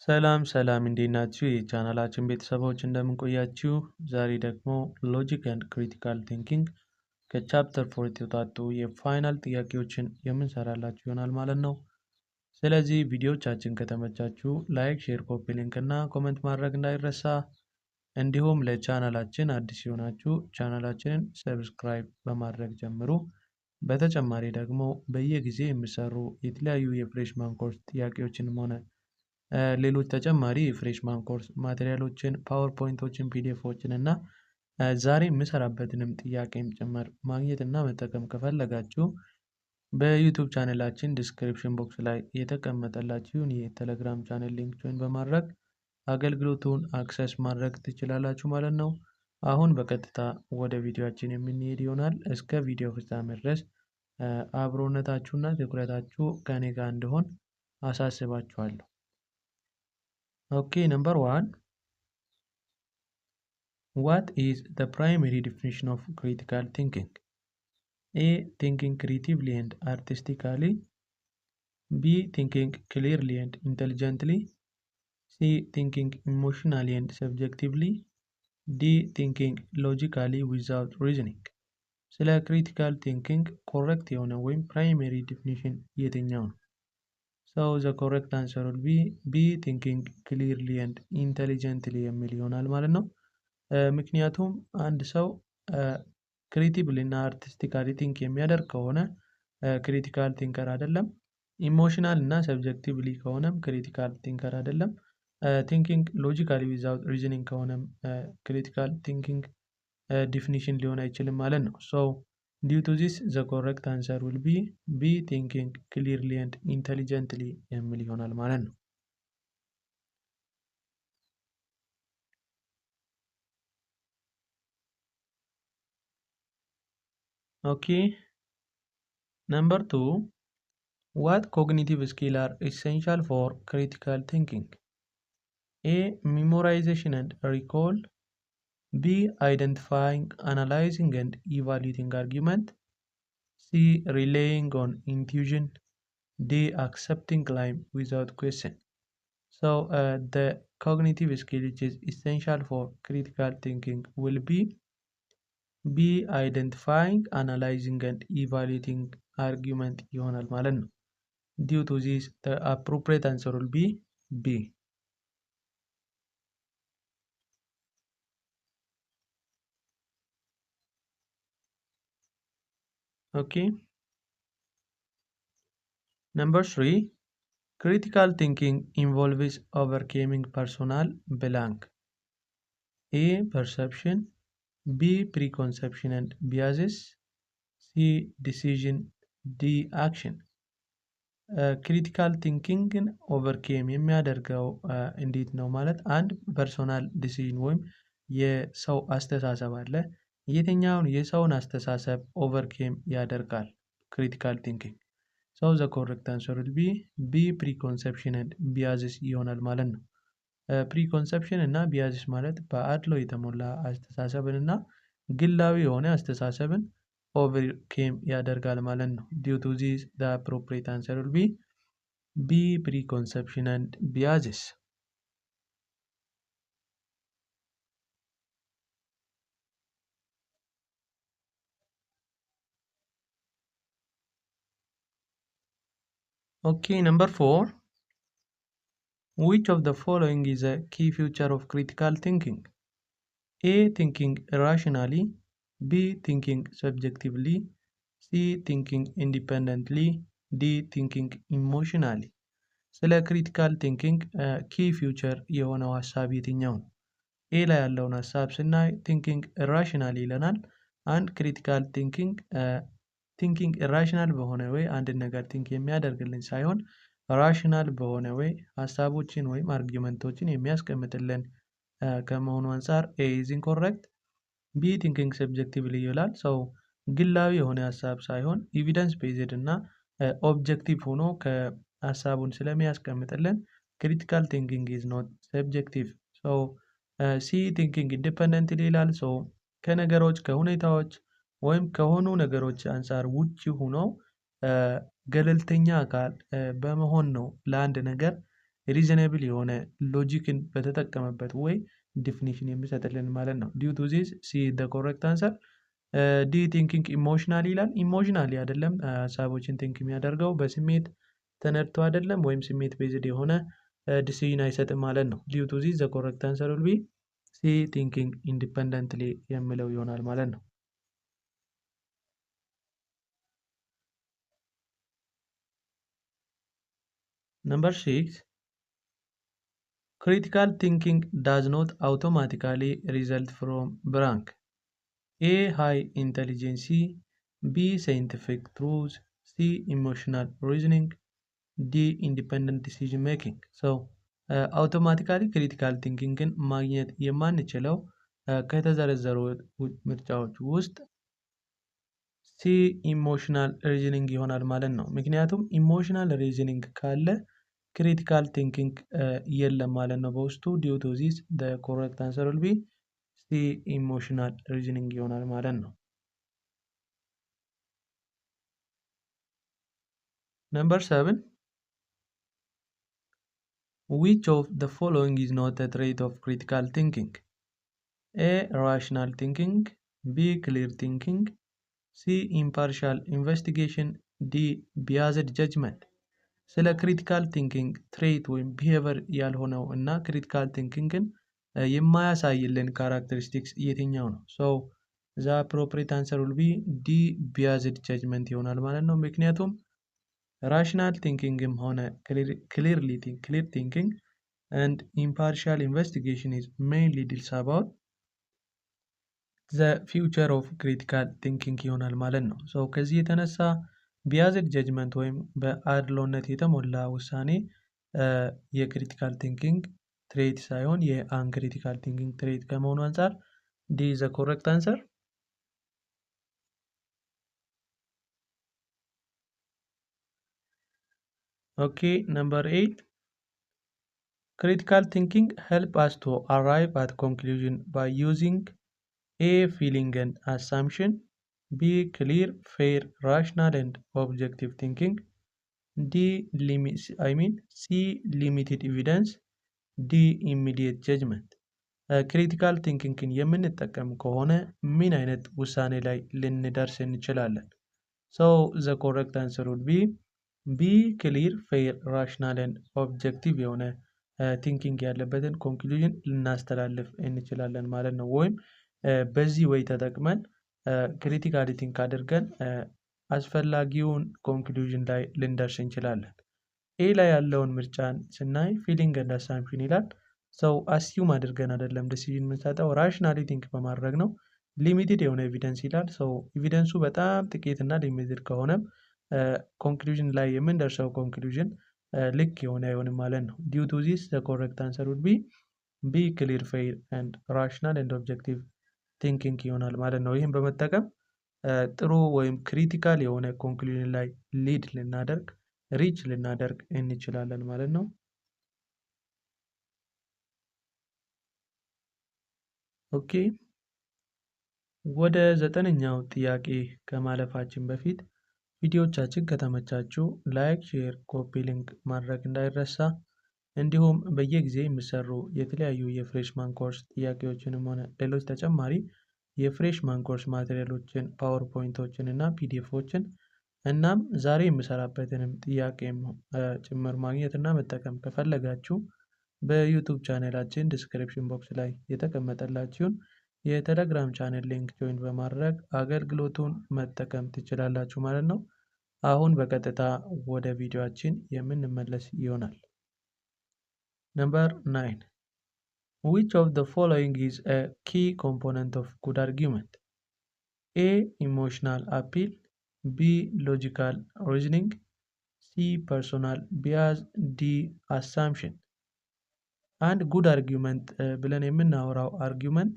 ሰላም ሰላም እንዴት ናችሁ? የቻናላችን ቤተሰቦች እንደምን ቆያችሁ? ዛሬ ደግሞ ሎጂክ ኤንድ ክሪቲካል ቲንኪንግ ከቻፕተር 4 የተውጣጡ የፋይናል ጥያቄዎችን የምንሰራላችሁ ይሆናል ማለት ነው። ስለዚህ ቪዲዮቻችን ከተመቻችሁ ላይክ፣ ሼር፣ ኮፒ ሊንክ እና ኮሜንት ማድረግ እንዳይረሳ። እንዲሁም ለቻናላችን አዲስ የሆናችሁ ቻናላችንን ሰብስክራይብ በማድረግ ጀምሩ። በተጨማሪ ደግሞ በየጊዜ የሚሰሩ የተለያዩ የፍሬሽማን ኮርስ ጥያቄዎችንም ሆነ ሌሎች ተጨማሪ የፍሬሽማን ኮርስ ማቴሪያሎችን፣ ፓወርፖይንቶችን፣ ፒዲኤፎችን እና ዛሬ የምሰራበትንም ጥያቄም ጭምር ማግኘት እና መጠቀም ከፈለጋችሁ በዩቲዩብ ቻናላችን ዲስክሪፕሽን ቦክስ ላይ የተቀመጠላችሁን የቴሌግራም ቻናል ሊንክ ጆይን በማድረግ አገልግሎቱን አክሰስ ማድረግ ትችላላችሁ ማለት ነው። አሁን በቀጥታ ወደ ቪዲዮአችን የምንሄድ ይሆናል። እስከ ቪዲዮ ፍጻሜ ድረስ አብሮነታችሁና ትኩረታችሁ ከኔ ጋር እንዲሆን አሳስባችኋለሁ። Okay, number 1. What is the primary definition of critical thinking? A. Thinking creatively and artistically. B. Thinking clearly and intelligently. C. Thinking emotionally and subjectively. D. Thinking logically without reasoning. ስለ critical thinking correct የሆነ ወይም primary definition የትኛው ነው? So the correct answer will be B. Thinking clearly and intelligently የሚል ይሆናል ማለት ነው። ምክንያቱም አንድ ሰው ክሪቲቭሊ እና አርቲስቲካሊ ቲንክ የሚያደርግ ከሆነ ክሪቲካል ቲንከር አይደለም። ኢሞሽናል እና ሰብጀክቲቭሊ ከሆነም ክሪቲካል ቲንከር አይደለም። ቲንኪንግ ሎጂካሊ ዊዛውት ሪዝኒንግ ከሆነም ክሪቲካል ቲንኪንግ ዲፊኒሽን ሊሆን አይችልም ማለት ነው። ሶ due to this the correct answer will be B. Thinking clearly and intelligently የሚል ይሆናል ማለት ነው። Okay, number 2. What cognitive skills are essential for critical thinking? A. Memorization and recall. B. Identifying, analyzing and evaluating argument. C. Relying on intuition. D. Accepting claim without question. So the cognitive skill which is essential for critical thinking will be B. Identifying, analyzing and evaluating argument ይሆናል ማለት ነው። Due to this the appropriate answer will be B. Okay. Number 3. Critical thinking involves overcoming personal blank. A. Perception. B. Preconception and biases. C. Decision. D. Action. ክሪቲካል ቲንኪንግን ኦቨርኬም የሚያደርገው እንዴት ነው ማለት አንድ ፐርሶናል ዲሲዥን ወይም የሰው አስተሳሰብ አለ። የትኛውን የሰውን አስተሳሰብ ኦቨርኬም ያደርጋል ክሪቲካል ቲንኪንግ? ሶ ዘ ኮሬክት አንሰር ዊል ቢ B. ፕሪኮንሰፕሽን ኤንድ ቢያዝስ ይሆናል ማለት ነው። ፕሪኮንሰፕሽን እና ቢያዝስ ማለት በአድሎ የተሞላ አስተሳሰብን እና ግላዊ የሆነ አስተሳሰብን overcame ያደርጋል ማለት ነው። Due to this the appropriate answer will be B. Preconception and biases. Okay, number 4. Which of the following is a key feature of critical thinking? A. Thinking rationally. B. Thinking subjectively. C. Thinking independently. D. Thinking emotionally. ስለ ክሪቲካል ቲንኪንግ ኪ ፊውቸር የሆነው ሀሳብ የትኛው ነው? ኤ ላይ ያለውን ሀሳብ ስናይ ቲንኪንግ ኢራሽናል ይለናል። አንድ ክሪቲካል ቲንኪንግ ኢራሽናል በሆነ ወይ አንድ ነገር ቲንክ የሚያደርግልን ሳይሆን ራሽናል በሆነ ወይ ሀሳቦችን ወይም አርጊመንቶችን የሚያስቀምጥልን ከመሆኑ አንጻር ኤ ኢዝ ኢንኮሬክት። ቢ ቲንኪንግ ሰብጀክቲቭሊ ይላል። ሰው ግላዊ የሆነ ሀሳብ ሳይሆን ኤቪደንስ ቤዝድ እና ኦብጀክቲቭ ሆኖ ከሀሳቡን ስለሚያስቀምጥልን ክሪቲካል ቲንኪንግ ኢዝ ኖት ሰብጀክቲቭ። ሲ ቲንኪንግ ኢንዲፐንደንትሊ ይላል። ከነገሮች ከሁኔታዎች ወይም ከሆኑ ነገሮች አንጻር ውጭ ሆኖ ገለልተኛ አካል በመሆን ነው ለአንድ ነገር ሪዝነብል የሆነ ሎጂክን በተጠቀመበት ወይ ዲፊኒሽን የሚሰጥልን ማለት ነው። ዲው ቱ ዚስ ሲ ዘ ኮሬክት አንሰር። ዲ ቲንኪንግ ኢሞሽናሊ ይላል። ኢሞሽናሊ አይደለም ሀሳቦችን ቲንክ የሚያደርገው በስሜት ተነድቶ አይደለም፣ ወይም ስሜት ቤዝድ የሆነ ዲሲዥን አይሰጥም ማለት ነው። ዲው ቱ ዚስ ዘ ኮሬክት አንሰር ዊል ቢ ሲ ቲንኪንግ ኢንዲፐንደንትሊ የሚለው ይሆናል ማለት ነው። Number 6, critical thinking does not automatically result from blank. A. High intelligence, B. Scientific truth, C. Emotional reasoning, D. Independent decision making. So automatically critical thinking ማግኘት የማንችለው ከተዘረዘሩ ምርጫዎች ውስጥ ሲ ኢሞሽናል ሪዝኒንግ ይሆናል ማለት ነው። ምክንያቱም ኢሞሽናል ሪዝኒንግ ካለ ክሪቲካል ቲንኪንግ የለም ማለት ነው በውስጡ። ዲው ቱ ዚስ ዘ ኮሬክት አንሰር ዊል ቢ ሲ ኢሞሽናል ሪዝኒንግ ይሆናል ማለት ነው። ነምበር 7, which of the following is not a trait of critical thinking? A. Rational thinking, B. Clear thinking, C. Impartial investigation, D. Biased judgment. ስለ ክሪቲካል ቲንኪንግ ትሬት ወይም ቢሄቨር ያልሆነው እና ክሪቲካል ቲንኪንግን የማያሳይልን ካራክተሪስቲክስ የትኛው ነው? ሶ ዘ አፕሮፕሪየት አንሰር ዊል ቢ ዲ ቢያዝድ ጀጅመንት ይሆናል ማለት ነው። ምክንያቱም ራሽናል ቲንኪንግም ሆነ ክሊር ቲንኪንግ ኤንድ ኢምፓርሻል ኢንቨስቲጌሽን ኢዝ ሜይንሊ ዲልስ አባውት ዘ ፊውቸር ኦፍ ክሪቲካል ቲንኪንግ ይሆናል ማለት ነው። ሶ ከዚህ የተነሳ ቢያዝድ ጀጅመንት ወይም በአድሎነት የተሞላ ውሳኔ የክሪቲካል ቲንኪንግ ትሬት ሳይሆን የአንክሪቲካል ቲንኪንግ ትሬት ከመሆኑ አንጻር ዲ ዘ ኮሬክት አንሰር። ኦኬ ነምበር 8, critical thinking help us to arrive at conclusion by using A. feeling and assumption, B. clear, fair, rational and objective thinking, C. limited evidence, D. immediate judgment. ክሪቲካል ቲንኪንግን የምንጠቀም ከሆነ ምን አይነት ውሳኔ ላይ ልንደርስ እንችላለን? ሶ ዘ ኮሬክት አንሰር ውድ ቢ ቢ ክሊር ፌር ራሽናል ኤንድ ኦብጀክቲቭ የሆነ ቲንኪንግ ያለበትን ኮንክሉዥን ልናስተላልፍ እንችላለን ማለት ነው። ወይም በዚህ ወይ ተጠቅመን ክሪቲካሊ ቲንክ አድርገን አስፈላጊውን ኮንክሉዥን ላይ ልንደርስ እንችላለን። ኤ ላይ ያለውን ምርጫን ስናይ ፊሊንግ ኤንድ አሳምፕሽን ይላል። ሰው አስዩም አድርገን አይደለም ዲሲዥን የምንሰጠው ራሽናሊ ቲንክ በማድረግ ነው። ሊሚትድ የሆነ ኤቪደንስ ይላል። ሰው ኤቪደንሱ በጣም ጥቂትና ሊሚትድ ከሆነም ኮንክሉዥን ላይ የምንደርሰው ኮንክሉዥን ልክ የሆነ አይሆንም ማለት ነው። ዲው ቱ ዚስ ዘ ኮሬክት አንሰር ውድ ቢ ቢ ክሊር ፌር ኤንድ ራሽናል ኤንድ ኦብጀክቲቭ ቲንኪንግ ይሆናል ማለት ነው። ይህም በመጠቀም ጥሩ ወይም ክሪቲካል የሆነ ኮንክሉዥን ላይ ሊድ ልናደርግ ሪች ልናደርግ እንችላለን ማለት ነው። ኦኬ ወደ 9ኛው ጥያቄ ከማለፋችን በፊት ቪዲዮዎቻችን ከተመቻችሁ ላይክ፣ ሼር፣ ኮፒ ሊንክ ማድረግ እንዳይረሳ። እንዲሁም በየጊዜ የሚሰሩ የተለያዩ የፍሬሽማን ኮርስ ጥያቄዎችንም ሆነ ሌሎች ተጨማሪ የፍሬሽማን ኮርስ ማቴሪያሎችን ፓወርፖይንቶችን እና ፒዲኤፎችን እናም ዛሬ የምሰራበትንም ጥያቄም ጭምር ማግኘት እና መጠቀም ከፈለጋችሁ በዩቱብ ቻናላችን ዲስክሪፕሽን ቦክስ ላይ የተቀመጠላችሁን የቴሌግራም ቻናል ሊንክ ጆይን በማድረግ አገልግሎቱን መጠቀም ትችላላችሁ ማለት ነው። አሁን በቀጥታ ወደ ቪዲዮአችን የምንመለስ ይሆናል። ነምበር 9, which of the following is a key component of good argument? A. emotional appeal, B. logical reasoning, C. personal bias, D. assumption. አንድ ጉድ አርጊውመንት ብለን የምናወራው አርጊውመንት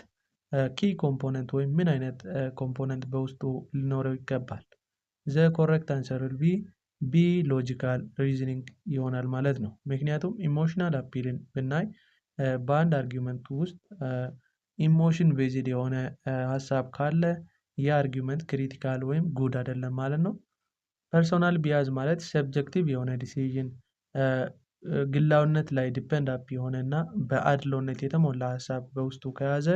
ኪ ኮምፖነንት ወይም ምን አይነት ኮምፖነንት በውስጡ ሊኖረው ይገባል? ዘ ኮሬክት አንሰር ዊል ቢ ቢ ሎጂካል ሪዝኒንግ ይሆናል ማለት ነው። ምክንያቱም ኢሞሽናል አፒልን ብናይ በአንድ አርጊውመንት ውስጥ ኢሞሽን ቤዝድ የሆነ ሀሳብ ካለ የአርጊውመንት ክሪቲካል ወይም ጉድ አይደለም ማለት ነው። ፐርሶናል ቢያዝ ማለት ሰብጀክቲቭ የሆነ ዲሲዥን ግላዊነት ላይ ዲፔንድ አፕ የሆነና በአድሎነት የተሞላ ሀሳብ በውስጡ ከያዘ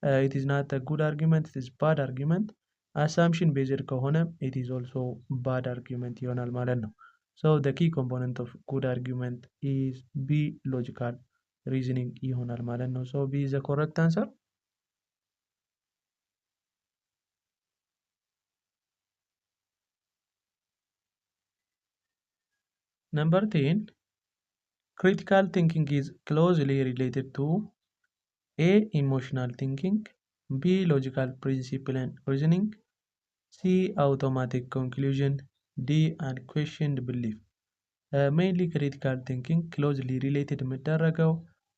it is not a good argument, it is bad argument. assumption based ከሆነ it is also bad argument ይሆናል ማለት ነው። so the key component of good argument is be logical reasoning ይሆናል ማለት ነው። so be is the correct answer. Number 10, critical thinking is closely related to A. Emotional thinking, B. Logical principle and reasoning, C. Automatic conclusion, D. Unquestioned belief. Mainly critical thinking closely related የሚደረገው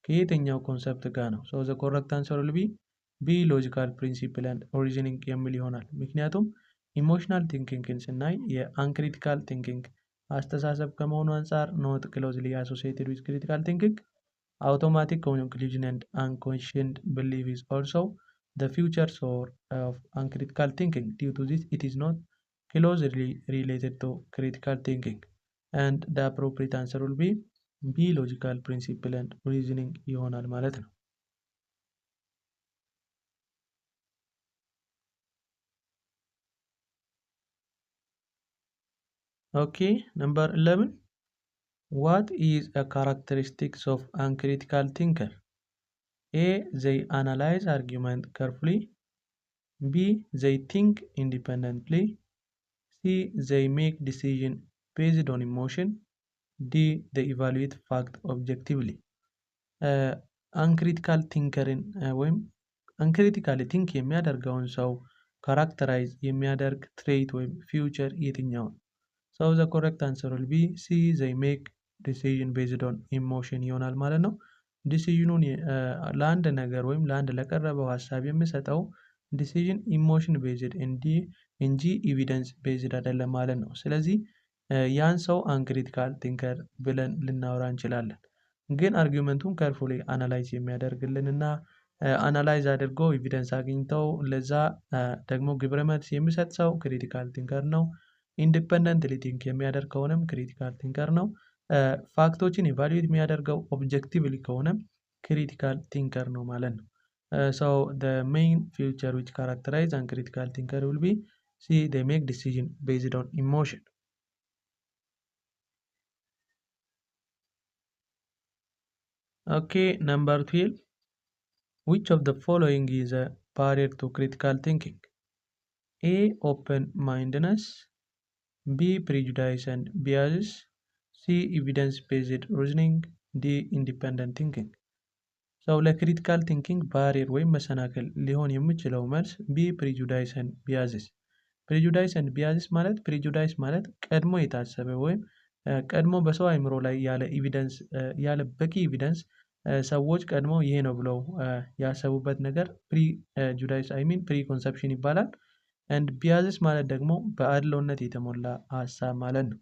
ከየትኛው ኮንሰፕት ጋር ነው? so the correct answer will be B. Logical principle and reasoning የሚል ይሆናል። ምክንያቱም ኢሞሽናል ቲንኪንግን ስናይ የአንክሪቲካል ቲንኪንግ አስተሳሰብ ከመሆኑ አንጻር not closely associated with critical thinking. Automatic conclusion and unquestioned belief is also the future source of uncritical thinking. Due to this, it is not closely related to critical thinking. And the appropriate answer will be B. Logical principle and reasoning ይሆናል ማለት ነው። Okay, number 11. What is a characteristics of uncritical thinker? A. They analyze argument carefully. B. They think independently. C. They make decision based on emotion. D. They evaluate fact objectively. አንክሪቲካል ቲንከርን ወይም አንክሪቲካሊ ቲንክ የሚያደርገውን ሰው ካራክተራይዝ የሚያደርግ ትሬት ወይም ፊውቸር የትኛው ነው? so the correct answer will be C. they make decision based on emotion ይሆናል ማለት ነው። ዲሲዥኑን ለአንድ ነገር ወይም ለአንድ ለቀረበው ሀሳብ የሚሰጠው ዲሲዥን ኢሞሽን ቤዝድ እንጂ ኤቪደንስ ቤዝድ አይደለም ማለት ነው። ስለዚህ ያን ሰው አንክሪቲካል ቲንከር ብለን ልናወራ እንችላለን። ግን አርጊውመንቱን ከርፉሊ አናላይዝ የሚያደርግልን እና አናላይዝ አድርጎ ኤቪደንስ አግኝተው ለዛ ደግሞ ግብረ መልስ የሚሰጥ ሰው ክሪቲካል ቲንከር ነው። ኢንዲፔንደንትሊ ቲንክ የሚያደርግ ከሆነም ክሪቲካል ቲንከር ነው። ፋክቶችን ኢቫሉዌት የሚያደርገው ኦብጀክቲቭሊ ከሆነም ክሪቲካል ቲንከር ነው ማለት ነው። so the main feature which characterize uncritical thinker will be C. they make decision based on emotion. Okay, number 12. Which of the following is a barrier to critical thinking? A. Open-mindedness, B. Prejudice and biases, C. Evidence-based reasoning, D. Independent thinking. so ለክሪቲካል ቲንኪንግ ባሪየር ወይም መሰናክል ሊሆን የሚችለው መልስ ቢ ፕሪጁዳይስ ኤንድ ቢያዝስ። ፕሪጁዳይስ ኤንድ ቢያዝስ ማለት ፕሪጁዳይስ ማለት ቀድሞ የታሰበ ወይም ቀድሞ በሰው አእምሮ ላይ ያለ ኤቪደንስ ያለ በቂ ኤቪደንስ ሰዎች ቀድሞ ይሄ ነው ብለው ያሰቡበት ነገር ፕሪጁዳይስ አይ ሚን ፕሪ ኮንሰፕሽን ይባላል። ኤንድ ቢያዝስ ማለት ደግሞ በአድሎነት የተሞላ ሀሳብ ማለት ነው።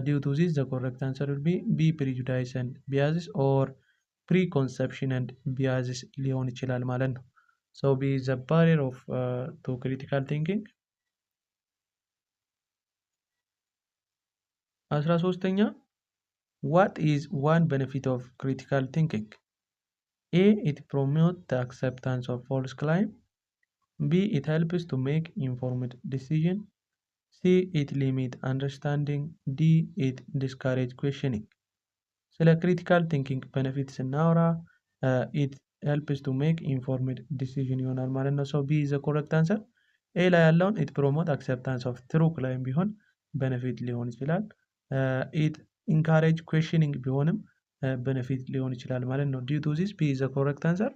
due to this the correct answer will be B. prejudice and biases or preconception and biases ሊሆን ይችላል ማለት ነው። so B is a barrier of to critical thinking. 13ኛ what is one benefit of critical thinking? A. it promotes the acceptance of false claim. B. it helps to make informed decision. C. it limit understanding. D. it discourage questioning. ስለ ክሪቲካል ቲንኪንግ ቤኔፊት ስናወራ ኢት ሄልፕስ ቱ ሜክ ኢንፎርምድ ዲሲዥን ይሆናል ማለት ነው። ሶ ቢ ኢዝ ዘ ኮረክት አንሰር። ኤ ላይ ያለውን ኢት ፕሮሞት አክሴፕታንስ ኦፍ ትሩ ክላይም ቢሆን ቤኔፊት ሊሆን ይችላል። ኢት ኢንካሬጅ ኩዌሽኒንግ ቢሆንም ቤኔፊት ሊሆን ይችላል ማለት ነው። ዲው ቱ ዚስ ቢ ኢዝ ዘ ኮረክት አንሰር።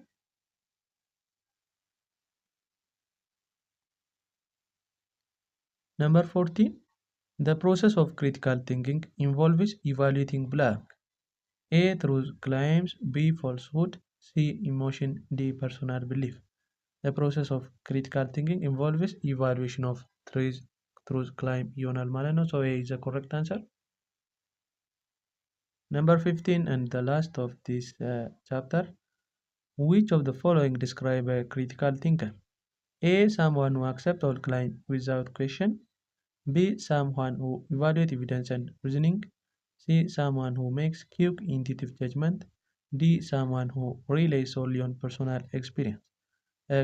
Number 14. The process of critical thinking involves evaluating blank. A. truth claims, B. falsehood, C. emotion, D. personal belief. The process of critical thinking involves evaluation of truth claim ይሆናል ማለት ነው። So A is the correct answer. Number 15 and the last of this chapter. Which of the following describe a critical thinker? A. someone who accepts all claim without question. B. someone who evaluates evidence and reasoning. C. Someone who makes quick intuitive judgment. D. Someone who relies solely on personal experience.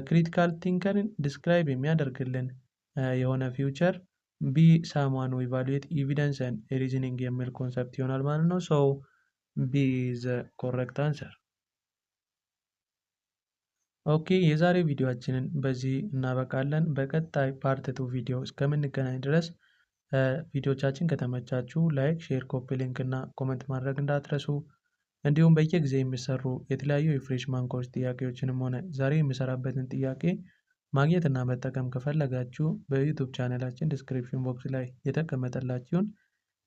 ክሪቲካል ቲንከርን ዲስክራይብ የሚያደርግልን የሆነ ፊውቸር ቢ ሳምዋን ሁ ኢቫሉዌት ኤቪደንስ ኤንድ ሪዝኒንግ የሚል ኮንሰፕት ይሆናል ማለት ነው። ሶ ቢ ዘ ኮሬክት አንሰር። ኦኬ የዛሬ ቪዲዮአችንን በዚህ እናበቃለን። በቀጣይ ፓርት 2 ቪዲዮ እስከምንገናኝ ድረስ ቪዲዮቻችን ከተመቻችሁ ላይክ፣ ሼር፣ ኮፒ ሊንክ እና ኮሜንት ማድረግ እንዳትረሱ። እንዲሁም በየጊዜ የሚሰሩ የተለያዩ የፍሬሽማን ኮርስ ጥያቄዎችንም ሆነ ዛሬ የሚሰራበትን ጥያቄ ማግኘት እና መጠቀም ከፈለጋችሁ በዩቲዩብ ቻናላችን ዲስክሪፕሽን ቦክስ ላይ የተቀመጠላችሁን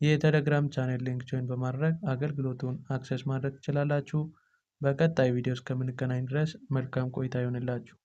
የቴሌግራም ቻናል ሊንክ ጆይን በማድረግ አገልግሎቱን አክሰስ ማድረግ ትችላላችሁ። በቀጣይ ቪዲዮ እስከምንገናኝ ድረስ መልካም ቆይታ ይሆንላችሁ።